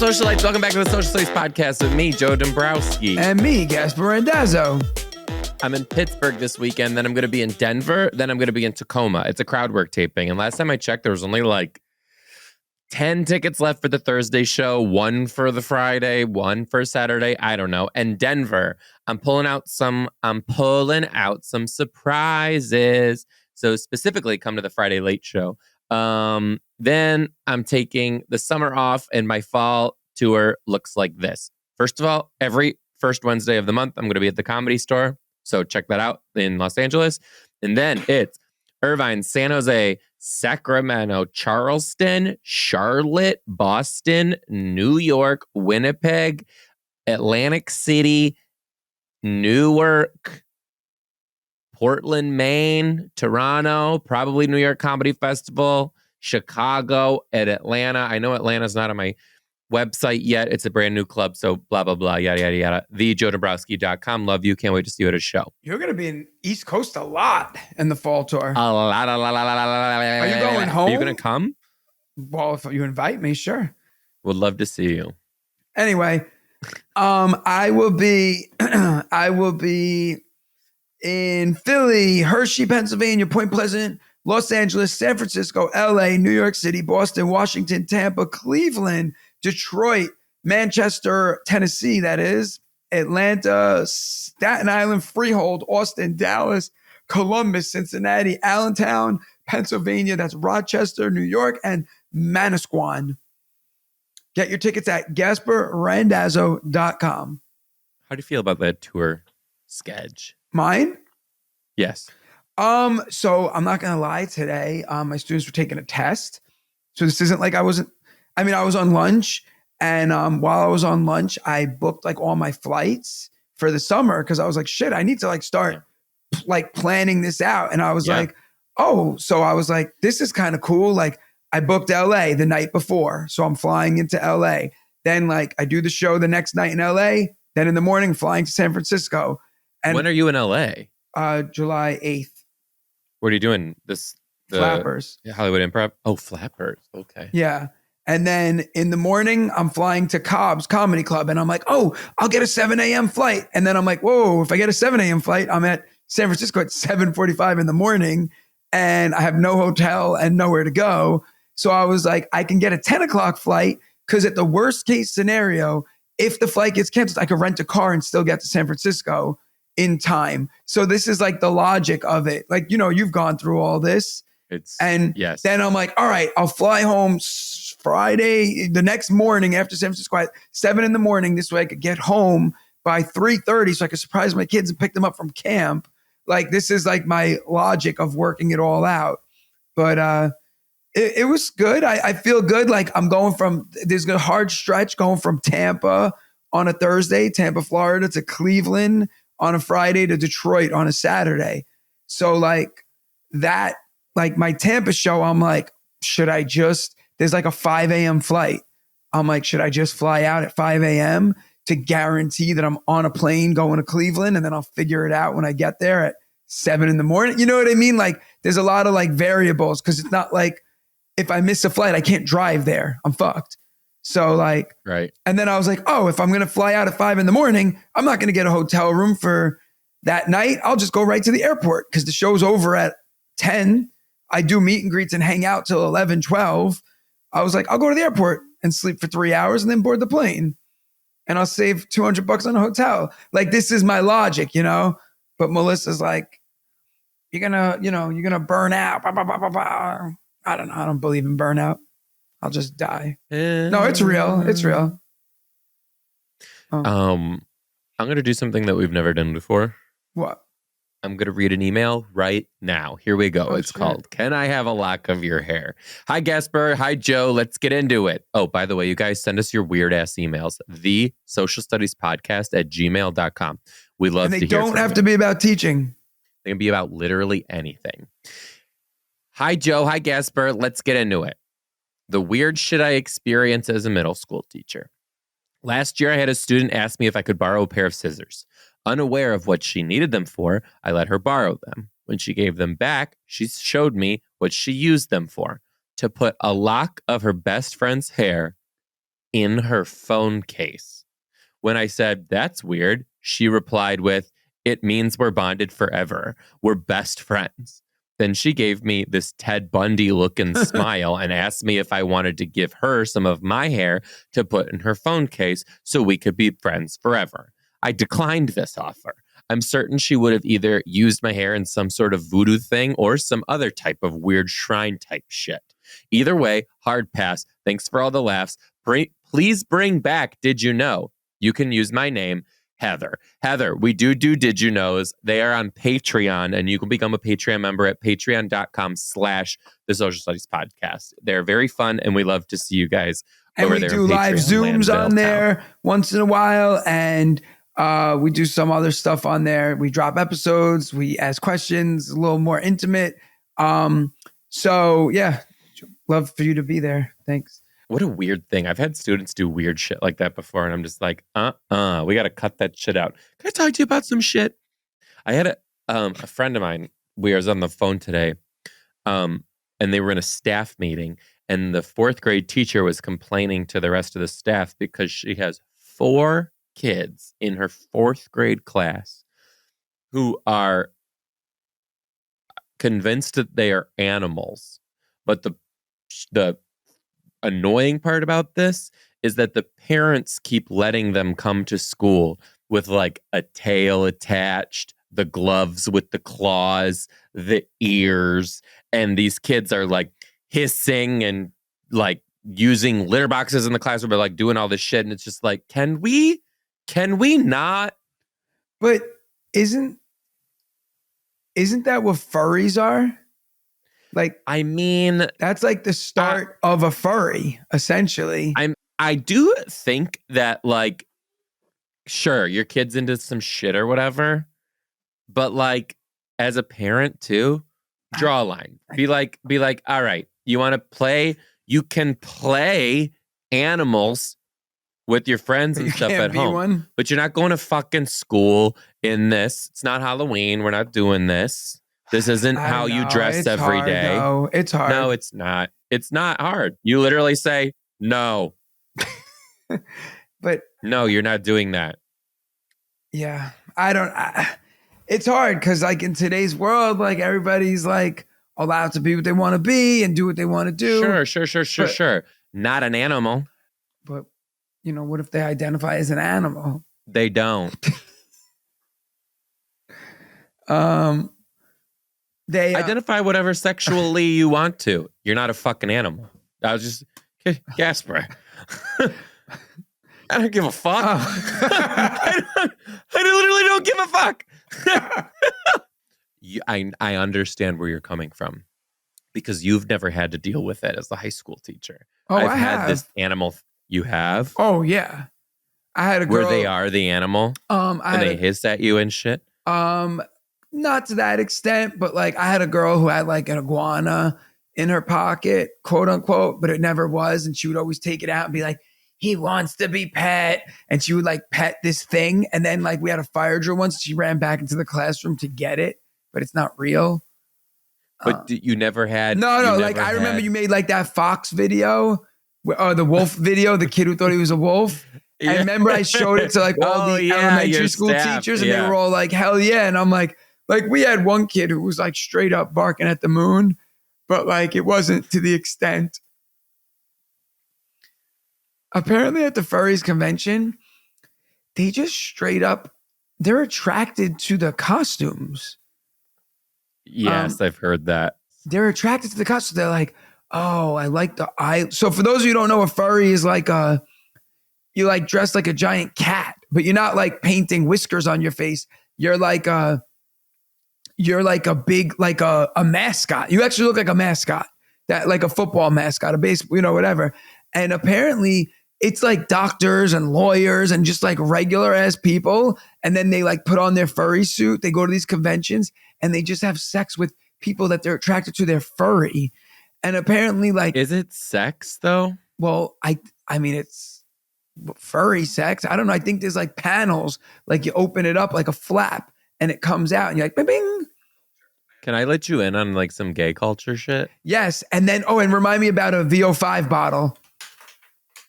socialites? Welcome back to the Social Studies Podcast with me, Joe Dombrowski. And me, Gaspare Randazzo. I'm in Pittsburgh this weekend, then I'm going to be in Denver, then I'm going to be in Tacoma. It's a crowd work taping. And last time I checked, there was only like 10 tickets left for the Thursday show, 1 for the Friday, 1 for Saturday. I don't know. And Denver, I'm pulling out some surprises. So specifically come to the Friday late show. Then I'm taking the summer off and my fall tour looks like this. First of all, every first Wednesday of the month, I'm going to be at the Comedy Store. So check that out in Los Angeles. And then it's Irvine, San Jose, Sacramento, Charleston, Charlotte, Boston, New York, Winnipeg, Atlantic City, Newark, Portland, Maine, Toronto, probably New York Comedy Festival, Chicago, and Atlanta. I know Atlanta's not on my website yet. It's a brand new club, so blah, blah, blah, yada, yada, yada. TheJoeDombrowski.com. Love you. Can't wait to see you at a show. You're going to be in East Coast a lot in the fall tour. A lot. Are you going home? Are you going to come? Well, if you invite me, sure. Would love to see you. Anyway, I will be in Philly, Hershey, Pennsylvania, Point Pleasant, Los Angeles, San Francisco, LA, New York City, Boston, Washington, Tampa, Cleveland, Detroit, Manchester, Tennessee, that is, Atlanta, Staten Island, Freehold, Austin, Dallas, Columbus, Cincinnati, Allentown, Pennsylvania, that's Rochester, New York, and Manasquan. Get your tickets at GasparRandazzo.com. How do you feel about that tour sketch? Mine? Yes. So I'm not gonna lie, today, my students were taking a test. So this isn't like I was on lunch, and while I was on lunch, I booked like all my flights for the summer because I was like, shit, I need to like start like planning this out. And I was like, oh, so I was like, this is kind of cool. Like I booked LA the night before. So I'm flying into LA. Then like I do the show the next night in LA. Then in the morning, flying to San Francisco. And when are you in LA? July 8th. What are you doing? Flappers. Hollywood Improv? Oh, Flappers. Okay. Yeah. And then in the morning, I'm flying to Cobb's Comedy Club. And I'm like, oh, I'll get a 7 a.m. flight. And then I'm like, whoa, if I get a 7 a.m. flight, I'm at San Francisco at 7:45 in the morning. And I have no hotel and nowhere to go. So I was like, I can get a 10 o'clock flight because at the worst case scenario, if the flight gets canceled, I could rent a car and still get to San Francisco in time. So this is like the logic of it. Like, you know, you've gone through all this. Yes. Then I'm like, all right, I'll fly home Friday, the next morning after San Francisco at 7 in the morning. This way I could get home by 3:30 so I could surprise my kids and pick them up from camp. Like, this is like my logic of working it all out. But it was good. I feel good. Like I'm going there's a hard stretch going from Tampa on a Thursday, Tampa, Florida, to Cleveland on a Friday, to Detroit on a Saturday. So like that, like my Tampa show, I'm like, there's like a 5 a.m. flight. I'm like, should I just fly out at 5 a.m. to guarantee that I'm on a plane going to Cleveland, and then I'll figure it out when I get there at 7 in the morning? You know what I mean? Like there's a lot of like variables because it's not like if I miss a flight, I can't drive there. I'm fucked. So like, right. And then I was like, oh, if I'm going to fly out at 5 in the morning, I'm not going to get a hotel room for that night. I'll just go right to the airport because the show's over at 10. I do meet and greets and hang out till 11, 12. I was like, I'll go to the airport and sleep for 3 hours and then board the plane. And I'll save $200 on a hotel. Like, this is my logic, you know? But Melissa's like, you're going to burn out. Bah, bah, bah, bah, bah. I don't know. I don't believe in burnout. I'll just die. No, it's real. It's real. Oh. I'm going to do something that we've never done before. What? I'm going to read an email right now. Here we go. Oh, it's called, Can I Have a Lock of Your Hair? Hi, Gaspare. Hi, Joe. Let's get into it. Oh, by the way, you guys send us your weird ass emails. thesocialstudiespodcast@gmail.com. We love to hear from you. And they don't have to be about teaching. They can be about literally anything. Hi, Joe. Hi, Gaspare. Let's get into it. The weird shit I experienced as a middle school teacher. Last year, I had a student ask me if I could borrow a pair of scissors. Unaware of what she needed them for, I let her borrow them. When she gave them back, she showed me what she used them for, to put a lock of her best friend's hair in her phone case. When I said, that's weird, she replied with, it means we're bonded forever. We're best friends. Then she gave me this Ted Bundy looking smile and asked me if I wanted to give her some of my hair to put in her phone case so we could be friends forever. I declined this offer. I'm certain she would have either used my hair in some sort of voodoo thing or some other type of weird shrine type shit. Either way, hard pass. Thanks for all the laughs. Please bring back Did You Know? You can use my name, Heather. Heather, we do Did You Knows. They are on Patreon, and you can become a Patreon member at patreon.com/The Social Studies Podcast. They're very fun, and we love to see you guys over and there. We do live Zooms on there once in a while, and we do some other stuff on there. We drop episodes. We ask questions, a little more intimate. So, yeah, love for you to be there. Thanks. What a weird thing. I've had students do weird shit like that before, and I'm just like, we got to cut that shit out. Can I talk to you about some shit? I had a friend of mine, we was on the phone today, and they were in a staff meeting, and the 4th grade teacher was complaining to the rest of the staff because she has 4 kids in her 4th grade class who are convinced that they are animals. But the annoying part about this is that the parents keep letting them come to school with like a tail attached, the gloves with the claws, the ears, and these kids are like hissing and like using litter boxes in the classroom, but like doing all this shit, and it's just like, can we not? But isn't that what furries are? Like, I mean, that's like the start of a furry, essentially. I do think that, like, sure, your kid's into some shit or whatever, but like, as a parent too, draw a line. Be like, all right, you want to play? You can play animals with your friends and stuff at home, but you're not going to fucking school in this. It's not Halloween. We're not doing this. This isn't how you dress every day. No, it's hard. No, it's not. It's not hard. You literally say, no. But no, you're not doing that. Yeah. It's hard because like in today's world, like everybody's like allowed to be what they want to be and do what they want to do. Sure. Not an animal. But, you know, what if they identify as an animal? They don't. They identify whatever sexually you want to. You're not a fucking animal. I was just Gaspare. I don't give a fuck. I literally don't give a fuck. I understand where you're coming from because you've never had to deal with it as a high school teacher. I've had this animal. You have? Oh yeah, I had a girl where they are the animal. And they hiss at you and shit. Not to that extent, but like I had a girl who had like an iguana in her pocket, quote unquote, but it never was. And she would always take it out and be like, he wants to be pet. And she would like pet this thing. And then like we had a fire drill once. She ran back into the classroom to get it, but it's not real. But you never had. No. Like I remember you made like that fox video or the wolf video, the kid who thought he was a wolf. Yeah. I remember I showed it to like all the elementary school teachers and they were all like, hell yeah. And I'm like we had one kid who was like straight up barking at the moon, but like it wasn't to the extent. Apparently at the Furries convention, they just straight up, they're attracted to the costumes. Yes, I've heard that. They're attracted to the costumes. They're like, oh, I like the eye. So for those of you who don't know, a furry is like you like dress like a giant cat, but you're not like painting whiskers on your face. You're like a big, like a mascot. You actually look like a mascot, that like a football mascot, a baseball, you know, whatever. And apparently it's like doctors and lawyers and just like regular ass people. And then they like put on their furry suit. They go to these conventions and they just have sex with people that they're attracted to. They're furry. And apparently like, is it sex though? Well, I mean, it's furry sex. I don't know. I think there's like panels, like you open it up like a flap and it comes out and you're like, bing, bing. Can I let you in on like some gay culture shit? Yes. And then, and remind me about a VO5 bottle.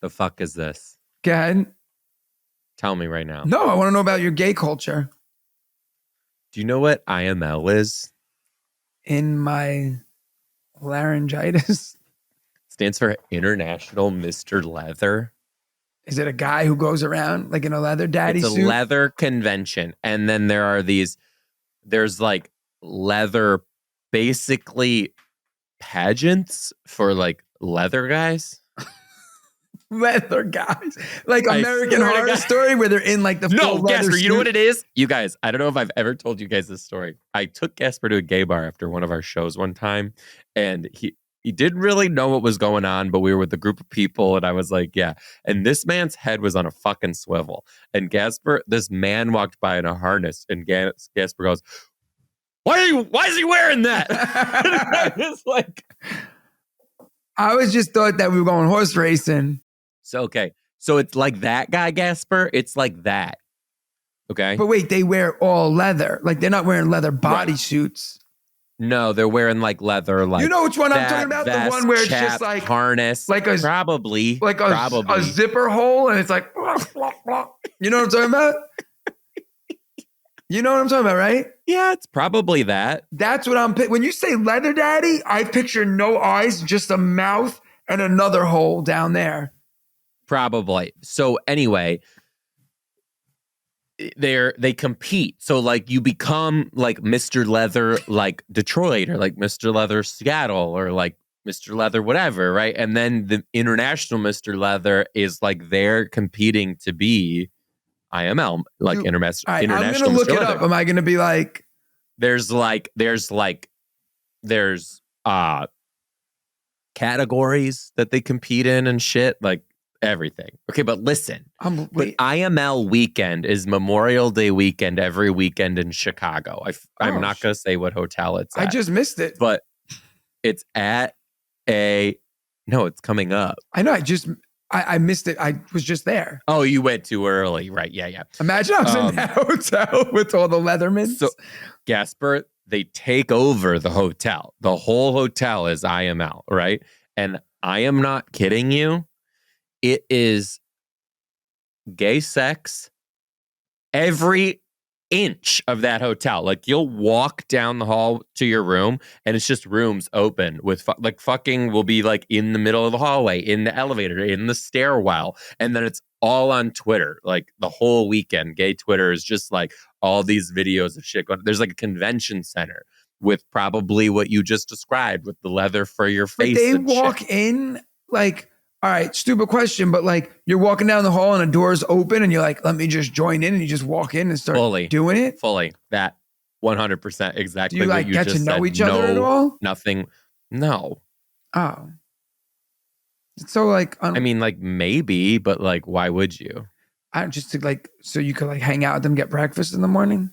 The fuck is this? Go ahead. Tell me right now. No, I want to know about your gay culture. Do you know what IML is? In my laryngitis. Stands for International Mr. Leather. Is it a guy who goes around like in a leather daddy suit? It's a leather convention. And then there's like leather, basically pageants for like leather guys. Leather guys. Like American Horror Story where they're in like the full leather Gaspar, suit. you know what it is? You guys, I don't know if I've ever told you guys this story. I took Gaspar to a gay bar after one of our shows one time, and he didn't really know what was going on, but we were with a group of people, and I was like, yeah. And this man's head was on a fucking swivel. And Gaspar, this man walked by in a harness, and Gaspar goes, why is he wearing that? I was like, I always just thought that we were going horse racing. So, okay. So it's like that guy, Gaspar. It's like that. Okay. But wait, they wear all leather. Like they're not wearing leather bodysuits. No, they're wearing like leather. Like, you know which one I'm talking about? Vest, the one where it's chaps, just like harness. like a probably a zipper hole, and it's like, you know what I'm talking about? You know what I'm talking about, right? Yeah, it's probably that. That's what I'm. When you say leather daddy, I picture no eyes, just a mouth and another hole down there. Probably. So anyway, they compete. So like you become like Mr. Leather, like Detroit, or like Mr. Leather Seattle, or like Mr. Leather whatever, right? And then the international Mr. Leather is like they're competing to be IML, like international. I'm gonna look it up. Am I gonna be like? There's categories that they compete in and shit, like everything. Okay, but listen. But IML weekend is Memorial Day weekend every weekend in Chicago. I'm not gonna say what hotel it's at. I just missed it. But it's at it's coming up. I know. I missed it. I was just there. Oh, you went too early. Right. Yeah. Imagine I was in that hotel with all the Leathermans. So, Gaspar, they take over the hotel. The whole hotel is IML, right? And I am not kidding you. It is gay sex every inch of that hotel. Like you'll walk down the hall to your room and it's just rooms open with fucking will be like in the middle of the hallway, in the elevator, in the stairwell. And then it's all on Twitter. Like the whole weekend, gay Twitter is just like all these videos of shit going. There's like a convention center with probably what you just described with the leather for your face. But they walk in like, all right, stupid question, but like you're walking down the hall and a door's open and you're like, let me just join in, and you just walk in and start doing it? Fully. That 100% exactly. Do you like get to know each other at all? Nothing. No. Oh. So like, I mean, like maybe, but like, why would you? I don't just to like, so you could like hang out with them, get breakfast in the morning?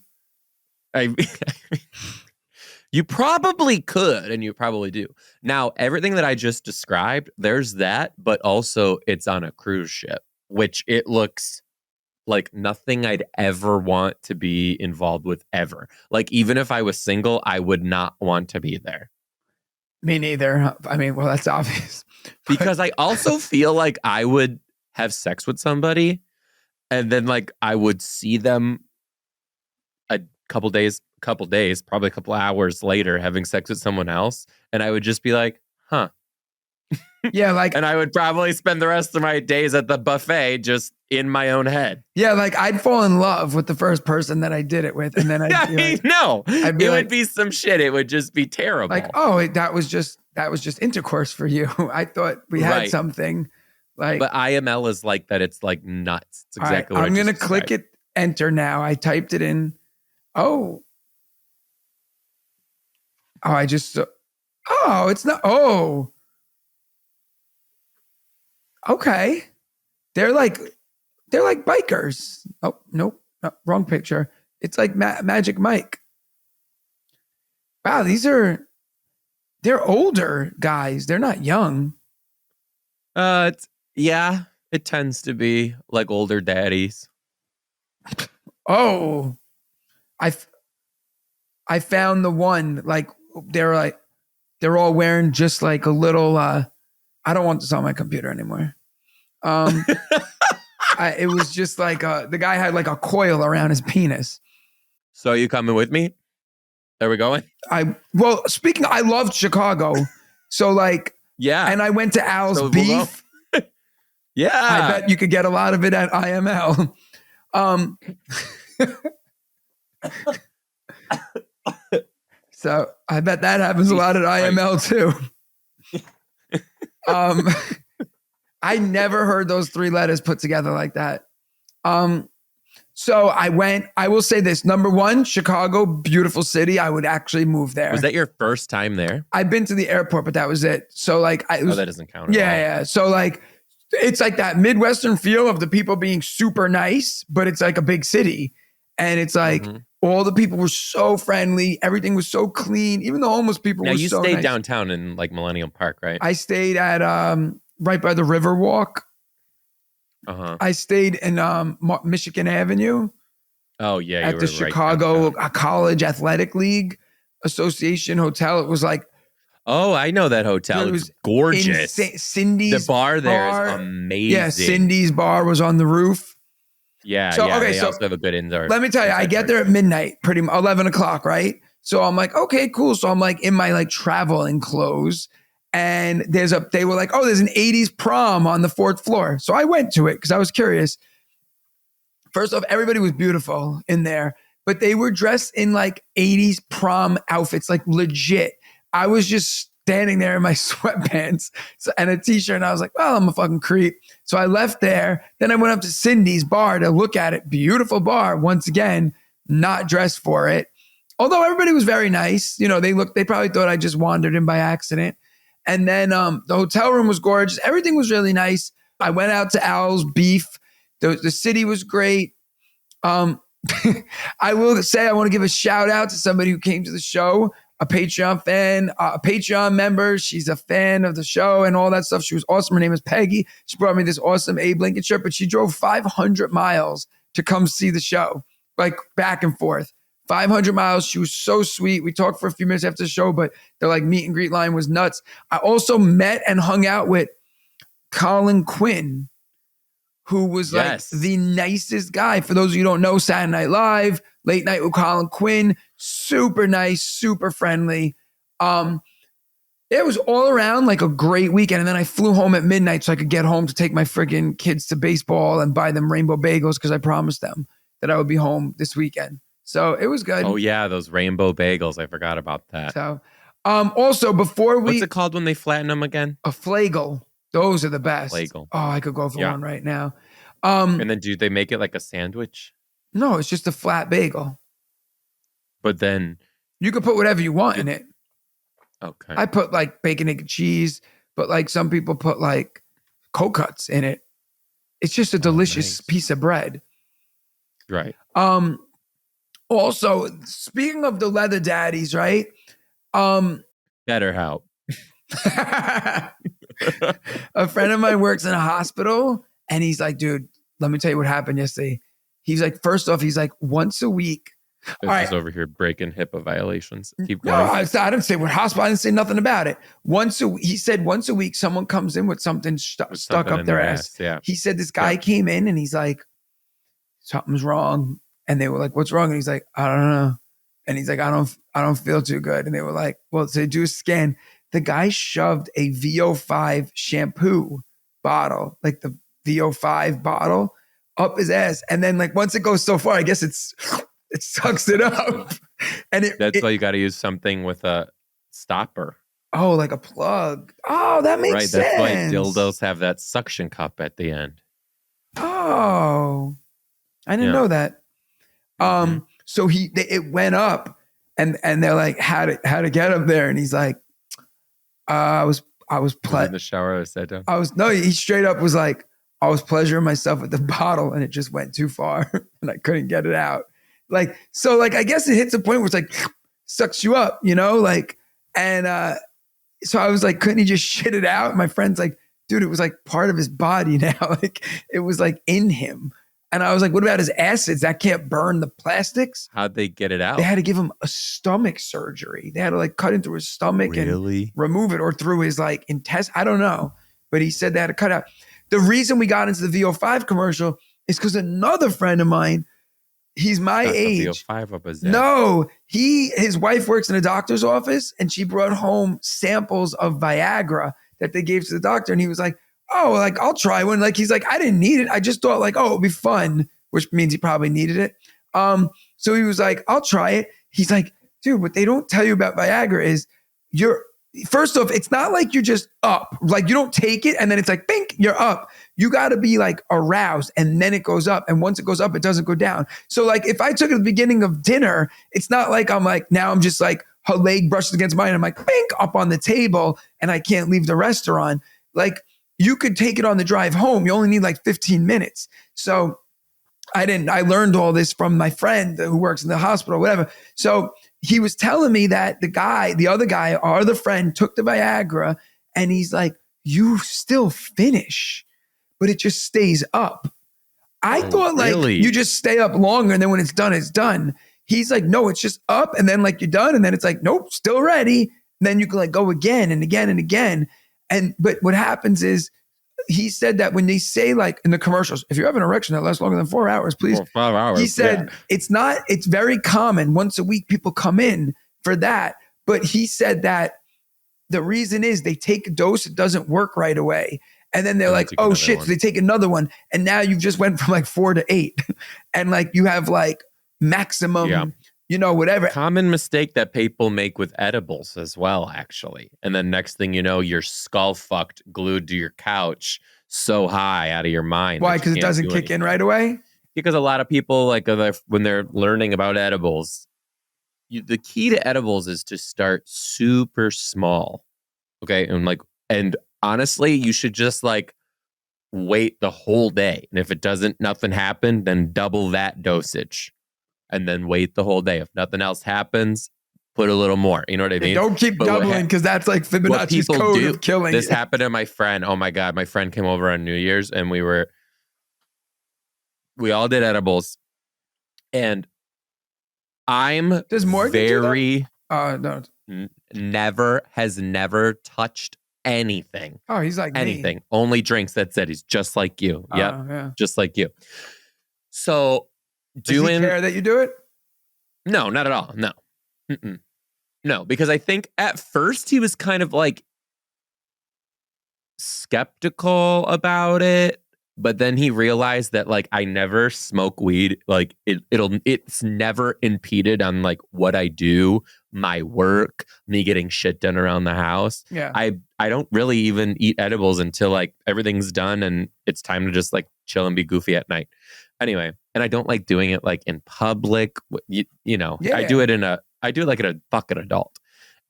You probably could, and you probably do. Now, everything that I just described, there's that, but also it's on a cruise ship, which it looks like nothing I'd ever want to be involved with ever. Like, even if I was single, I would not want to be there. Me neither. I mean, well, that's obvious. Because I also feel like I would have sex with somebody, and then like I would see them a couple days, probably a couple hours later, having sex with someone else, and I would just be like, huh. Yeah, like, and I would probably spend the rest of my days at the buffet just in my own head. Yeah, like I'd fall in love with the first person that I did it with, and then I'd be like, no, it would be some shit. It would just be terrible. Like, oh, that was just intercourse for you. I thought we had something. Like, but IML is like that. It's like nuts. It's exactly what I'm gonna click it. Enter now. I typed it in. Oh, it's not. Oh, okay. They're like bikers. Oh, nope. No, wrong picture. It's like Magic Mike. Wow, they're older guys. They're not young. It tends to be like older daddies. Oh, I found the one, like they're all wearing just like a little, I don't want this on my computer anymore. It was just like the guy had like a coil around his penis. So you coming with me? Are we going? I loved Chicago. So like, Yeah. and I went to Al's So we'll Beef. Yeah. I bet you could get a lot of it at IML. So I bet that happens a lot at IML too. I never heard those three letters put together like that. So I will say this. Number one, Chicago, beautiful city. I would actually move there. Was that your first time there? I've been to the airport, but that was it. So like, that doesn't count. Yeah. So like, it's like that Midwestern feel of the people being super nice, but it's like a big city. And it's like, all the people were so friendly. Everything was so clean. Even the homeless people were so nice. Now, you stayed downtown in like Millennium Park, right? I stayed at right by the Riverwalk. I stayed in Michigan Avenue. Oh, yeah. At the Chicago College Athletic League Association Hotel. It was like... Oh, I know that hotel. It was gorgeous. Cindy's The bar there is amazing. Yeah, Cindy's bar was on the roof. Yeah, they also have a good indoor. Let me tell you, I get there at midnight, pretty much 11 o'clock, right? So I'm like, okay, cool. So I'm like in my like traveling clothes, and they were like, oh, there's an 80s prom on the 4th floor. So I went to it because I was curious. First off, everybody was beautiful in there, but they were dressed in like 80s prom outfits, like legit. I was just standing there in my sweatpants and a t-shirt, and I was like, well, I'm a fucking creep. So I left there. Then I went up to Cindy's bar to look at it. Beautiful bar. Once again, not dressed for it. Although everybody was very nice. You know, they probably thought I just wandered in by accident. And then the hotel room was gorgeous. Everything was really nice. I went out to Al's Beef. The city was great. I will say I want to give a shout out to somebody who came to the show, a Patreon fan, a Patreon member. She's a fan of the show and all that stuff. She was awesome. Her name is Peggy. She brought me this awesome Abe Lincoln shirt, but she drove 500 miles to come see the show, like back and forth. 500 miles. She was so sweet. We talked for a few minutes after the show, but the like meet and greet line was nuts. I also met and hung out with Colin Quinn, who was like the nicest guy. For those of you who don't know, Saturday Night Live, Late Night with Colin Quinn, super nice, super friendly. It was all around like a great weekend. And then I flew home at midnight so I could get home to take my friggin' kids to baseball and buy them rainbow bagels because I promised them that I would be home this weekend. So it was good. Oh yeah, those rainbow bagels. I forgot about that. So also before what's it called when they flatten them again? A flagel. Those are the best. Flagel. Oh, I could go for one right now. And then do they make it like a sandwich? No, it's just a flat bagel. But then you could put whatever you want in it. Okay. I put like bacon, egg, and cheese, but like some people put like cold cuts in it. It's just a delicious piece of bread. Right. Also, speaking of the leather daddies, right? BetterHelp. A friend of mine works in a hospital, and he's like, dude, let me tell you what happened yesterday. He's like, first off, he's like, once a week. This is over here breaking HIPAA violations. Keep going. No, I didn't say what hospital. I didn't say nothing about it. He said once a week, someone comes in with something stuck up their ass. Yeah. He said this guy came in and he's like, something's wrong. And they were like, what's wrong? And he's like, I don't know. And he's like, I don't feel too good. And they were like, well, so they do a scan. The guy shoved a VO5 shampoo bottle, like the VO5 bottle, up his ass. And then like once it goes so far, I guess it sucks it up. And that's why you got to use something with a stopper. Oh, like a plug. Oh, that makes sense. That's why dildos have that suction cup at the end. Oh, I didn't know that. So it went up, and they're like, how to get up there, and he's like, I was in the shower. I sat down. He straight up was like, I was pleasuring myself with the bottle, and it just went too far, and I couldn't get it out. Like, so like, I guess it hits a point where it's like, sucks you up, you know, like, and so I was like, couldn't he just shit it out? My friend's like, dude, it was like part of his body now, like it was like in him. And I was like, what about his acids? That can't burn the plastics. How'd they get it out? They had to give him a stomach surgery. They had to like cut into his stomach and remove it, or through his like intestine. I don't know. But he said they had to cut out. The reason we got into the VO5 commercial is because another friend of mine, he's my Got the age. VO5 up his ass. No, his wife works in a doctor's office and she brought home samples of Viagra that they gave to the doctor. And he was like, oh, like I'll try one. Like, he's like, I didn't need it. I just thought like, oh, it'll be fun, which means he probably needed it. So he was like, I'll try it. He's like, dude, what they don't tell you about Viagra is first off, it's not like you're just up. Like you don't take it and then it's like, bink, you're up. You got to be like aroused and then it goes up. And once it goes up, it doesn't go down. So like if I took it at the beginning of dinner, it's not like I'm like, now I'm just like her leg brushes against mine. I'm like, bink, up on the table and I can't leave the restaurant. Like you could take it on the drive home. You only need like 15 minutes. So I learned all this from my friend who works in the hospital, whatever. So he was telling me that the other guy, our other friend, took the Viagra and he's like, you still finish, but it just stays up. I thought like you just stay up longer and then when it's done, it's done. He's like, no, it's just up and then like you're done and then it's like, nope, still ready. And then you can like go again and again and again. But what happens is, he said that when they say like in the commercials, if you have an erection that lasts longer than 4 hours, please. 5 hours. He said it's very common. Once a week, people come in for that. But he said that the reason is they take a dose, it doesn't work right away. And then they're like, oh shit, so they take another one. And now you've just went from like 4 to 8. And like you have like maximum, whatever. Common mistake that people make with edibles as well, actually. And then next thing you know, you're skull fucked, glued to your couch, so high out of your mind. Why? Because it doesn't kick in right away? Because a lot of people, like when they're learning about edibles, the key to edibles is to start super small. Okay. And honestly, you should just like wait the whole day. And if nothing happened, then double that dosage. And then wait the whole day. If nothing else happens, put a little more. You know what I mean? Don't keep doubling because that's like Fibonacci's code of killing This you. happened to my friend. Oh my God. My friend came over on New Year's and we all did edibles. And I'm Does Morgan very no. never touched anything. Oh, he's like anything. Only drinks. That's it. He's just like you. Yeah. Just like you. So Does he care that you do it? No, not at all. No. Mm-mm. No, because I think at first he was kind of like skeptical about it, but then he realized that like I never smoke weed. Like it's never impeded on like what I do, my work, me getting shit done around the house. Yeah. I don't really even eat edibles until like everything's done and it's time to just like chill and be goofy at night. Anyway, and I don't like doing it like in public. I do it like at a fucking adult.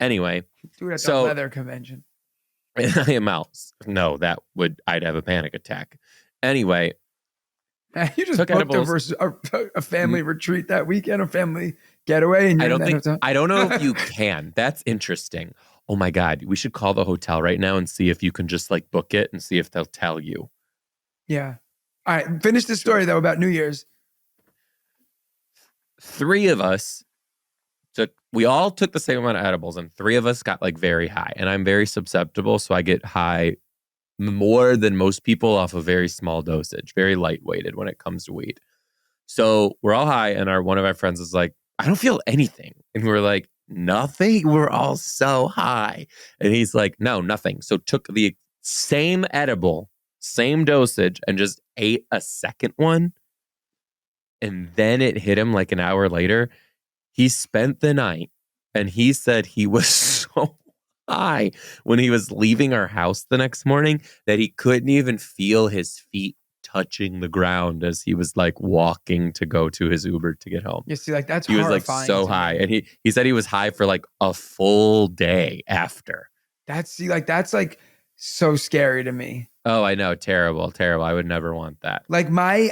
Anyway, do it at the leather convention. I am out. No, I'd have a panic attack. Anyway, you just booked a family retreat that weekend, a family getaway. And I don't know if you can. That's interesting. Oh my God, we should call the hotel right now and see if you can just like book it and see if they'll tell you. Yeah. All right, finish the story though about New Year's. 3 of us we all took the same amount of edibles and 3 of us got like very high. And I'm very susceptible, so I get high more than most people off a very small dosage, very lightweighted when it comes to weed. So we're all high and one of our friends is like, I don't feel anything. And we're like, nothing? We're all so high. And he's like, no, nothing. So took the same edible, same dosage, and just ate a second one. And then it hit him like an hour later. He spent the night and he said he was so high when he was leaving our house the next morning that he couldn't even feel his feet touching the ground as he was like walking to go to his Uber to get home. You see, like that's he was like so high. And he said he was high for like a full day after. That's like so scary to me. Oh, I know. Terrible. I would never want that. Like I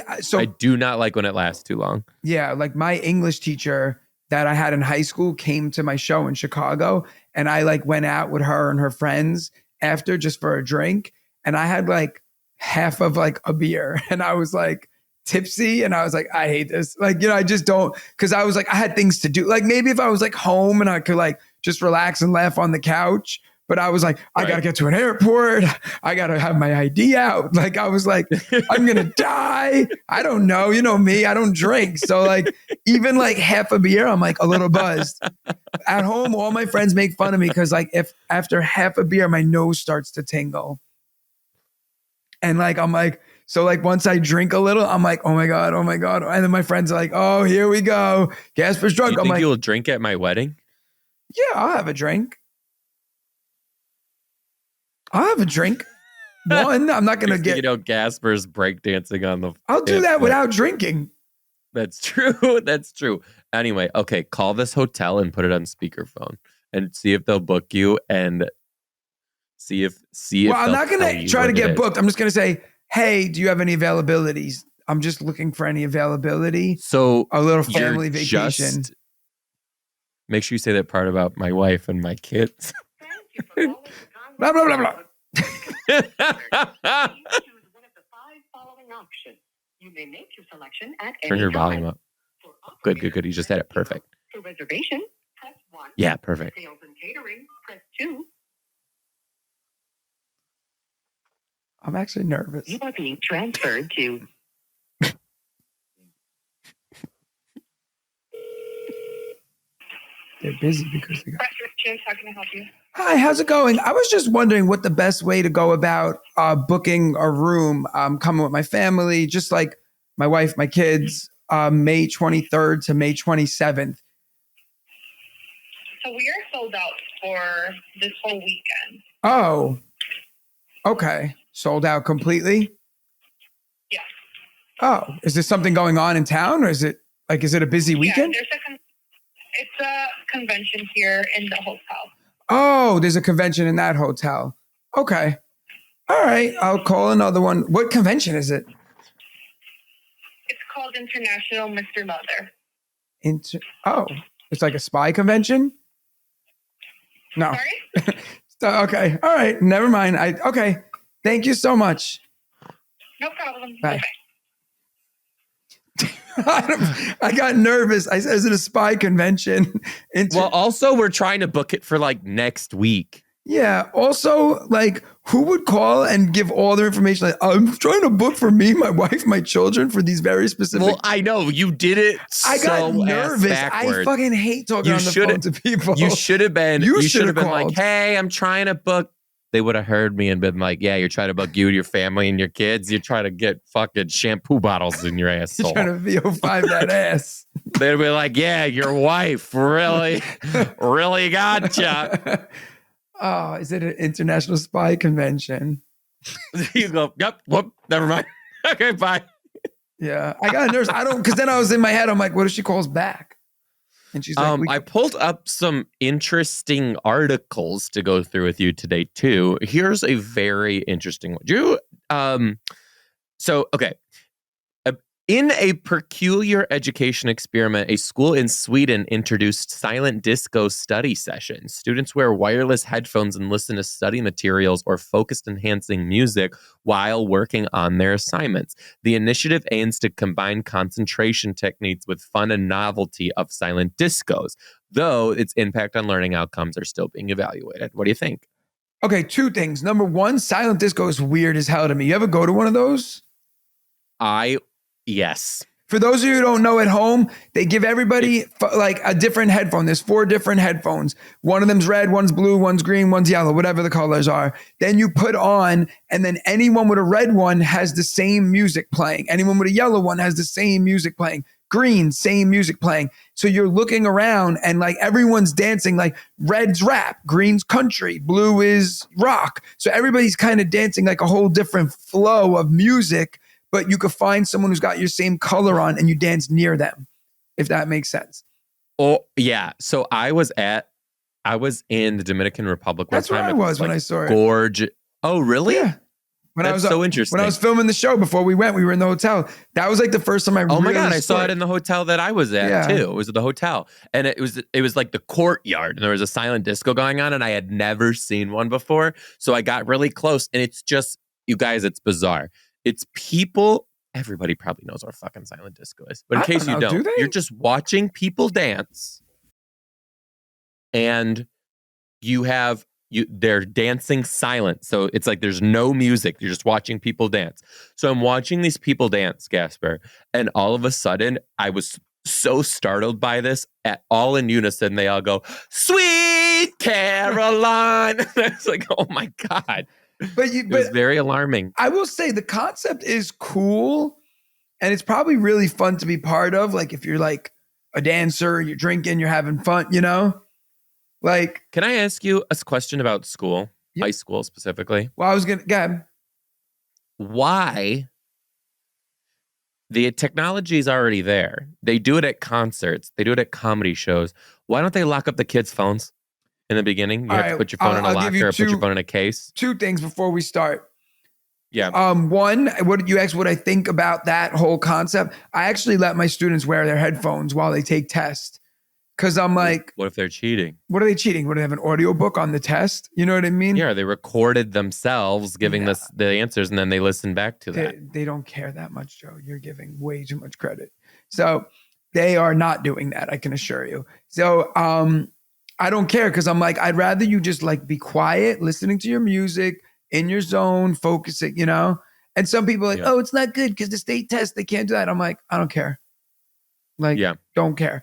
do not like when it lasts too long. Yeah. Like my English teacher that I had in high school came to my show in Chicago and I like went out with her and her friends after just for a drink. And I had like half of like a beer and I was like tipsy and I was like, I hate this. Like, I just don't, cause I was like, I had things to do. Like maybe if I was like home and I could like just relax and laugh on the couch, But I was like, I got to get to an airport. I got to have my ID out. Like, I was like, I'm going to die. I don't know. You know me, I don't drink. So like, even like half a beer, I'm like a little buzzed. At home, all my friends make fun of me because like if after half a beer, my nose starts to tingle. And like, I'm like, so like once I drink a little, I'm like, oh my God. And then my friends are like, oh, here we go. Gaspar's drunk. You I'm think like, you'll drink at my wedding? yeah, I'll have a drink. One, I'm not going to get. You know, Gaspar's breakdancing on the. I'll do that without drinking. That's true. That's true. Anyway, okay, call this hotel and put it on speakerphone and see if they'll book you and see if. Well, I'm not going to try to get booked. I'm just going to say, hey, do you have any availabilities? I'm just looking for any availability. So a little family vacation. Make sure you say that part about my wife and my kids. Blah, blah, blah, blah. Choose one of the 5 following options. You may make your selection at any Turn your time. volume up. Good. You just had it perfect. For reservation, press 1. Yeah, perfect. Sales and catering, press 2. I'm actually nervous. You are being transferred to. They're busy because they got. How can I help you? Hi, how's it going? I was just wondering what the best way to go about booking a room. I'm coming with my family, just like my wife, my kids, May 23rd to May 27th. So we are sold out for this whole weekend. Oh, okay. Sold out completely? Yeah. Oh, is there something going on in town or is it a busy weekend? Yeah, it's a convention here in the hotel. Oh, there's a convention in that hotel. Okay. All right. I'll call another one. What convention is it? It's called International Mr. Mother. It's like a spy convention? No. Sorry? Okay. All right. Never mind. Okay. Thank you so much. No problem. Bye. I got nervous. I said, is it a spy convention? Well, also, we're trying to book it for like next week. Yeah. Also, like, who would call and give all their information? Like, I'm trying to book for me, my wife, my children for these very specific. Well, I know you did it. I got nervous. I fucking hate talking on the phone to people. You should have been. You should have been called. like, hey, I'm trying to book. They would have heard me and been like, yeah, you're trying to book you, your family, and your kids. You're trying to get fucking shampoo bottles in your ass. You're trying to VO5 that ass. They'd be like, yeah, your wife really gotcha. Oh, is it an international spy convention? You go, yep, whoop, never mind. Okay, bye. Yeah, I got nervous. Because then I was in my head, I'm like, what if she calls back? And she's like, I pulled up some interesting articles to go through with you today, too. Here's a very interesting one. Okay. In a peculiar education experiment, a school in Sweden introduced silent disco study sessions. Students wear wireless headphones and listen to study materials or focused enhancing music while working on their assignments. The initiative aims to combine concentration techniques with fun and novelty of silent discos, though its impact on learning outcomes are still being evaluated. What do you think? Okay, 2 things. Number 1, silent disco is weird as hell to me. You ever go to one of those? Yes. For those of you who don't know at home, they give everybody like a different headphone. There's 4 different headphones. One of them's red, one's blue, one's green, one's yellow, whatever the colors are. Then you put on, and then anyone with a red one has the same music playing. Anyone with a yellow one has the same music playing. Green, same music playing. So you're looking around and like everyone's dancing, like red's rap, green's country, blue is rock. So everybody's kind of dancing like a whole different flow of music. But you could find someone who's got your same color on and you dance near them, if that makes sense. Oh, yeah. So I was in the Dominican Republic one time. That's where I was when I saw it. Gorgeous. Oh, really? Yeah. That's so interesting. When I was filming the show before we went, we were in the hotel. That was like the first time I Oh my God, I saw it in the hotel that I was at too. It was at the hotel. And it was like the courtyard and there was a silent disco going on and I had never seen one before. So I got really close and it's just, you guys, it's bizarre. It's people, everybody probably knows what fucking silent disco is. But in case you don't, you're just watching people dance. And you have they're dancing silent. So it's like there's no music. You're just watching people dance. So I'm watching these people dance, Gaspare, and all of a sudden I was so startled by this. At all in unison, they all go, "Sweet Caroline." It's like, oh my God. It was very alarming. I will say the concept is cool, and it's probably really fun to be part of. Like if you're like a dancer, you're drinking, you're having fun, you know? Like, can I ask you a question about school, high school specifically? Well, I was going to, go ahead. Why? The technology is already there. They do it at concerts. They do it at comedy shows. Why don't they lock up the kids' phones in the beginning? You have to put your phone in a locker or put your phone in a case. Two things before we start. Yeah. One, what you asked what I think about that whole concept. I actually let my students wear their headphones while they take tests. Because I'm like, what if they're cheating? What are they cheating? What, do they have an audiobook on the test? You know what I mean? Yeah, they recorded themselves giving the answers, and then they listen back to that. They don't care that much, Joe. You're giving way too much credit. So they are not doing that, I can assure you. So I don't care because I'm like, I'd rather you just like be quiet, listening to your music, in your zone, focusing, you know? And some people are like, oh, it's not good because the state test, they can't do that. I'm like, I don't care. Like, don't care.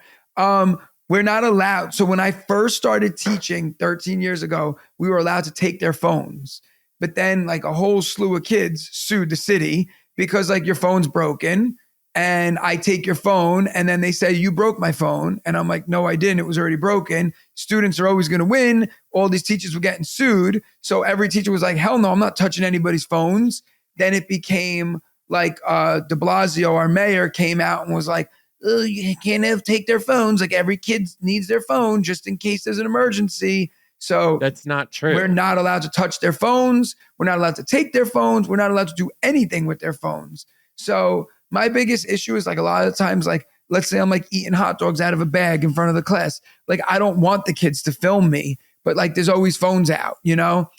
We're not allowed. So when I first started teaching 13 years ago, we were allowed to take their phones. But then like a whole slew of kids sued the city because like your phone's broken and I take your phone and then they say, you broke my phone. And I'm like, no, I didn't. It was already broken. Students are always going to win. All these teachers were getting sued. So every teacher was like, hell no, I'm not touching anybody's phones. Then it became like de Blasio, our mayor, came out and was like, oh, you can't take their phones. Like every kid needs their phone just in case there's an emergency. So that's not true. We're not allowed to touch their phones. We're not allowed to take their phones. We're not allowed to do anything with their phones. So my biggest issue is like a lot of times, like, let's say I'm like eating hot dogs out of a bag in front of the class. Like, I don't want the kids to film me, but like there's always phones out, you know?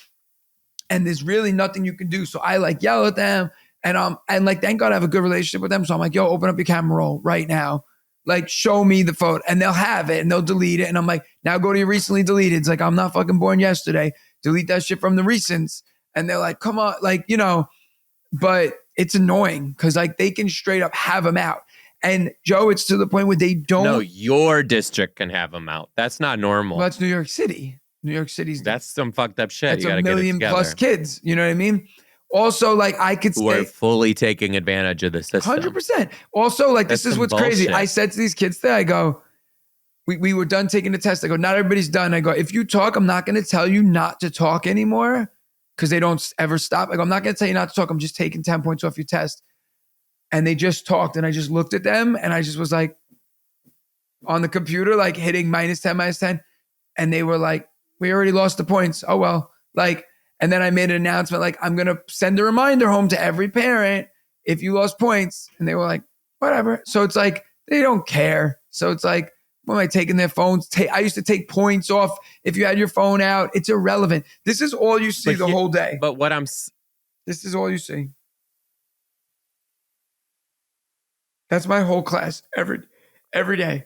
And there's really nothing you can do. So I like yell at them. And like, thank God I have a good relationship with them. So I'm like, yo, open up your camera roll right now. Like, show me the photo. And they'll have it and they'll delete it. And I'm like, now go to your recently deleted. It's like, I'm not fucking born yesterday. Delete that shit from the recents. And they're like, come on. Like, you know, but it's annoying because like they can straight up have them out. And Joe, it's to the point where they don't. No, your district can have them out. That's not normal. Well, that's New York City. New York City's. That's some fucked up shit. That's you gotta 1 million get it plus kids. You know what I mean? Also, like I could say, we're fully taking advantage of the system. 100%. Also, like That's this is what's bullshit. crazy. I said to these kids today, I go, we were done taking the test. I go, not everybody's done. I go, if you talk, I'm not going to tell you not to talk anymore because they don't ever stop. I go, I'm not going to tell you not to talk. I'm just taking 10 points off your test. And they just talked, and I just looked at them, and I just was like on the computer, like hitting -10, and they were like, we already lost the points. Oh well, like. And then I made an announcement like, I'm going to send a reminder home to every parent if you lost points. And they were like, whatever. So it's like, they don't care. So it's like, what am I taking their phones? I used to take points off if you had your phone out. It's irrelevant. This is all you see the whole day. But what this is all you see. That's my whole class every day.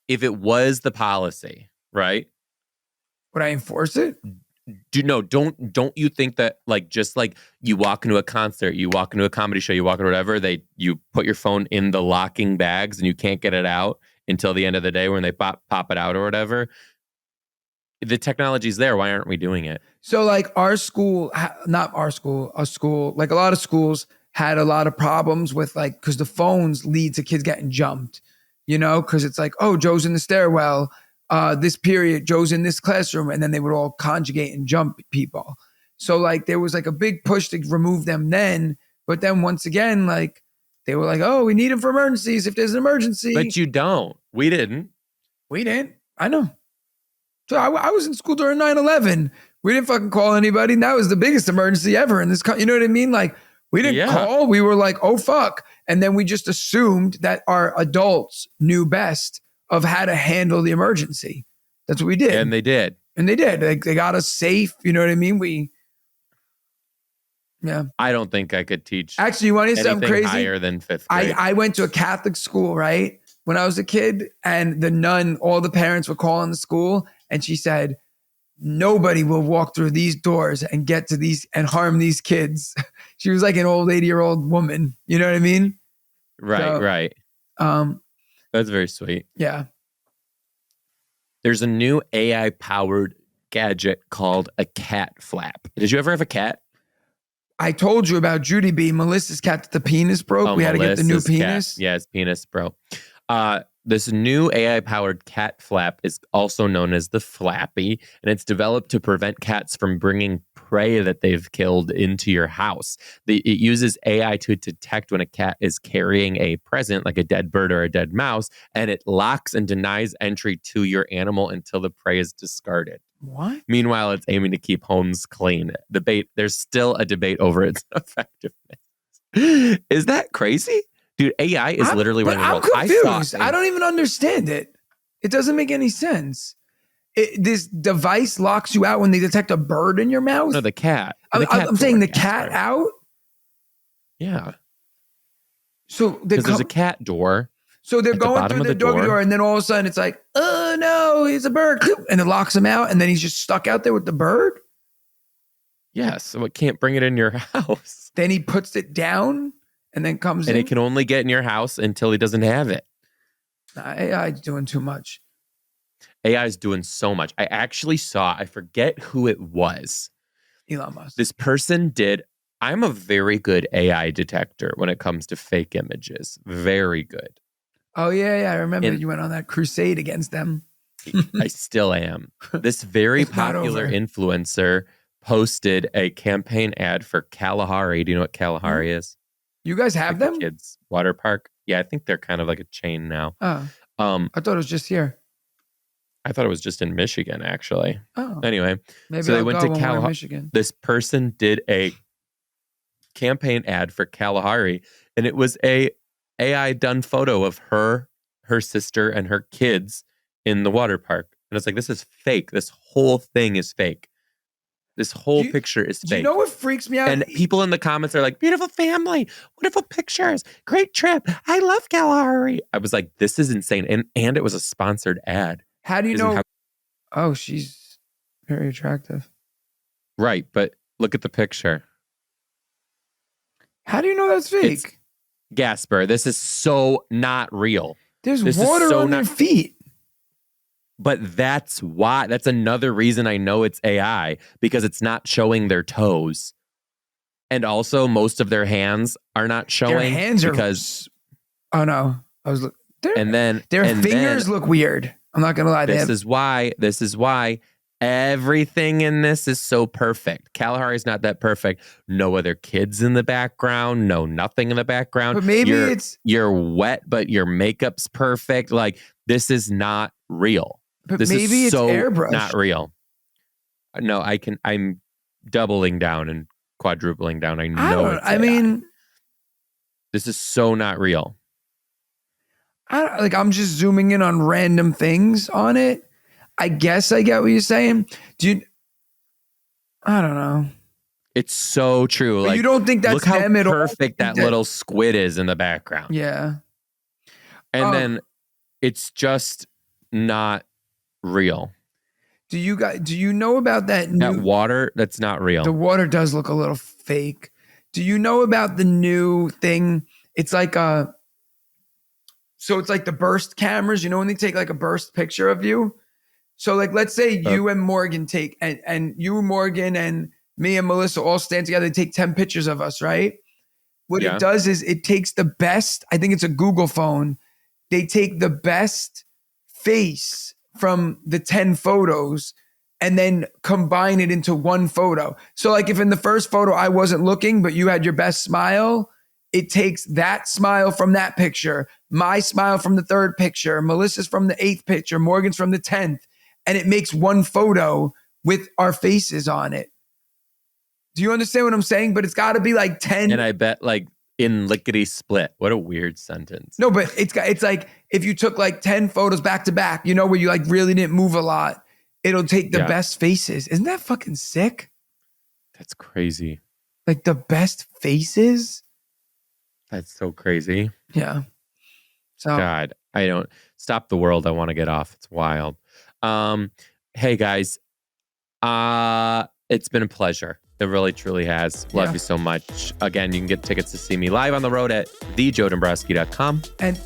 If it was the policy, right? Would I enforce it? Don't you think that like just like you walk into a concert, you walk into a comedy show, you walk into whatever, you put your phone in the locking bags and you can't get it out until the end of the day when they pop it out or whatever. The technology's there. Why aren't we doing it? So like our school, not our school, a school, like a lot of schools had a lot of problems with like, because the phones lead to kids getting jumped, you know, because it's like, oh, Joe's in the stairwell. This period, Joe's in this classroom, and then they would all conjugate and jump people. So like there was like a big push to remove them then, but then once again, like they were like, oh, we need them for emergencies if there's an emergency. But you don't. We didn't. I know. So I was in school during 9/11. We didn't fucking call anybody. And that was the biggest emergency ever in this country. You know what I mean? Like we didn't call. We were like, oh, fuck. And then we just assumed that our adults knew best of how to handle the emergency. That's what we did. And they did. They got us safe. You know what I mean? I don't think I could teach. Actually, you want to hear something crazy? Higher than 5th grade. I went to a Catholic school, right? When I was a kid, and the nun, all the parents were calling the school, and she said, nobody will walk through these doors and get to these and harm these kids. She was like an old 80-year-old woman. You know what I mean? Right, So, right. That's very sweet. Yeah. There's a new AI-powered gadget called a cat flap. Did you ever have a cat? I told you about Judy B. Melissa's cat that the penis broke. We had to get the new Melissa's penis. Cat. Yeah, his penis broke. This new AI-powered cat flap is also known as the Flappy, and it's developed to prevent cats from bringing prey that they've killed into your house. It uses AI to detect when a cat is carrying a present, like a dead bird or a dead mouse, and it locks and denies entry to your animal until the prey is discarded. What? Meanwhile, it's aiming to keep homes clean. There's still a debate over its effectiveness. Is that crazy? Dude, AI is literally running the world. I'm confused. I don't even understand it. It doesn't make any sense. This device locks you out when they detect a bird in your mouth? No, the cat. I'm saying the cat out? Yeah. So because there's a cat door. So they're going through the doggy door, and then all of a sudden it's like, oh no, he's a bird. And it locks him out, and then he's just stuck out there with the bird? Yes. So it can't bring it in your house. Then he puts it down? And then comes in. And it can only get in your house until he doesn't have it. AI's doing too much. AI is doing so much. I actually saw, I forget who it was. Elon Musk. This person I'm a very good AI detector when it comes to fake images. Very good. Oh, yeah. I remember you went on that crusade against them. I still am. This very popular influencer posted a campaign ad for Kalahari. Do you know what Kalahari is? You guys have them? The kids' water park. Yeah, I think they're kind of like a chain now. Oh. I thought it was just here. I thought it was just in Michigan, actually. Oh. Anyway, maybe so they went to Kalahari. Michigan. This person did a campaign ad for Kalahari, and it was a AI done photo of her sister, and her kids in the water park. And it's like, this is fake. This whole thing is fake. This whole picture is fake. Do you know what freaks me out? And people in the comments are like, beautiful family, wonderful pictures, great trip. I love Kalahari. I was like, this is insane. And it was a sponsored ad. How do you know? Oh, she's very attractive. Right. But look at the picture. How do you know that's fake? It's Gaspare, this is so not real. There's water on their feet. But that's why. That's another reason I know it's AI, because it's not showing their toes. And also, most of their hands are not showing. Their hands are because. Oh no! Their fingers look weird. I'm not gonna lie. This is why everything in this is so perfect. Kalahari's not that perfect. No other kids in the background. No nothing in the background. But maybe you're wet, but your makeup's perfect. Like, this is not real. But this maybe is so it's airbrushed. Not real. No, I'm doubling down and quadrupling down. I know it's AI. This is so not real. I'm just zooming in on random things on it. I guess I get what you're saying. I don't know. It's so true. But like, you don't think that's look how them at all? perfect that little squid is in the background. Yeah. And then it's just not real. Do you know about that water? That's not real. The water does look a little fake. Do you know about the new thing? It's like it's like the burst cameras, when they take like a burst picture of you. So like, let's say you and Morgan take, and you, Morgan, and me and Melissa all stand together and take 10 pictures of us, right? What it does is it takes the best, I think it's a Google phone. They take the best face from the 10 photos and then combine it into one photo. So like if in the first photo I wasn't looking, but you had your best smile, it takes that smile from that picture, my smile from the third picture, Melissa's from the 8th picture, Morgan's from the 10th, and it makes one photo with our faces on it. Do you understand what I'm saying? But it's got to be like 10. And I bet like in lickety split. What a weird sentence. No, but it's like if you took like 10 photos back to back, where you like really didn't move a lot, it'll take the best faces. Isn't that fucking sick? That's crazy. Like the best faces? That's so crazy. Yeah. So God, I don't stop the world. I want to get off. It's wild. Hey guys, It's been a pleasure. It really, truly has. Love Yeah. you so much. Again, you can get tickets to see me live on the road at thejoedombrowski.com. And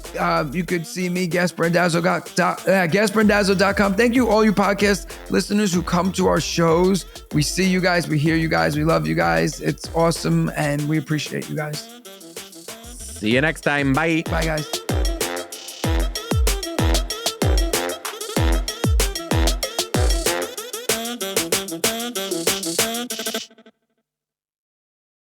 you could see me, GaspareRandazzo.com. Thank you, all you podcast listeners who come to our shows. We see you guys. We hear you guys. We love you guys. It's awesome. And we appreciate you guys. See you next time. Bye. Bye, guys.